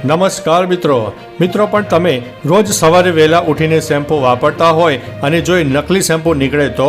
નમસ્કાર મિત્રો પણ તમે રોજ સવારે વહેલા ઉઠીને શેમ્પૂ વાપરતા હોય અને જો એ નકલી શેમ્પૂ નીકળે તો?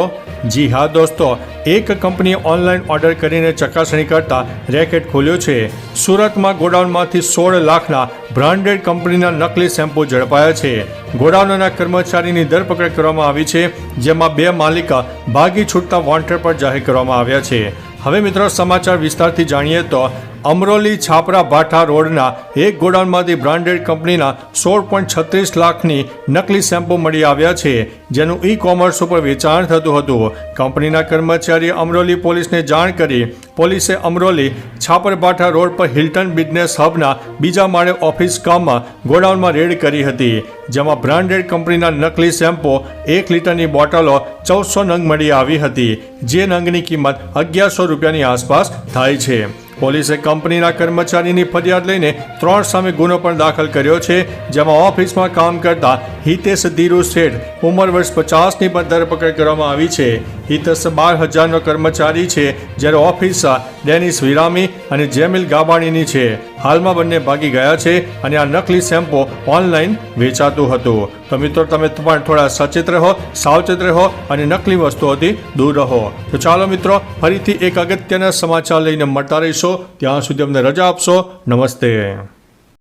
જી હા દોસ્તો, એક કંપનીએ ઓનલાઈન ઓર્ડર કરીને ચકાસણી કરતા રેકેટ ખોલ્યો છે. સુરતમાં ગોડાઉનમાંથી 16 લાખના બ્રાન્ડેડ કંપનીના નકલી શેમ્પૂ ઝડપાયા છે. ગોડાઉનના કર્મચારીની ધરપકડ કરવામાં આવી છે, જેમાં 2 માલિક ભાગી છૂટતા વોન્ટેડ પર જાહેર કરવામાં આવ્યા છે. હવે મિત્રો સમાચાર વિસ્તારથી જાણીએ તો અમરોલી છાપરા ભાઠા રોડના એક ગોડાઉનમાંથી બ્રાન્ડેડ કંપનીના 16.36 લાખની નકલી શેમ્પૂ મળી આવ્યા છે, જેનું ઈ-કોમર્સ ઉપર વેચાણ થતું હતું. કંપનીના કર્મચારીએ અમરોલી પોલીસને જાણ કરી. પોલીસે અમરોલી છાપરભાઠા રોડ પર હિલ્ટન બિઝનેસ હબના બીજા માળે ઓફિસ કામમાં ગોડાઉનમાં રેડ કરી હતી, જેમાં બ્રાન્ડેડ કંપનીના નકલી શેમ્પૂ 1 લીટરની બોટલો 1400 નંગ મળી આવી હતી, જે નંગની કિંમત 1100 રૂપિયાની આસપાસ થાય છે. પોલીસે કંપનીના કર્મચારીની ફરિયાદ લઈને 3 સામે ગુનો પણ દાખલ કર્યો છે, જેમાં ઓફિસમાં કામ કરતા હિતેશ ધીરુ શેઠ ઉંમર વર્ષ 50ની પણ ધરપકડ કરવામાં આવી છે. હિતેશ 12,000નો કર્મચારી છે, જ્યારે ઓફિસ ડેનિસ વિરામી અને જેમિલ ગાબાણીની છે. હાલમાં બંને ભાગી ગયા છે અને આ નકલી શેમ્પૂ ઓનલાઈન વેચાતું હતું. તો મિત્રો તમે પણ થોડા સચેત રહો, સાવચેત રહો અને નકલી વસ્તુઓથી દૂર રહો. તો ચાલો મિત્રો, ફરીથી એક અગત્યના સમાચાર લઈને મળતા રહીશો. ત્યાં સુધી અમને રજા આપશો. નમસ્તે.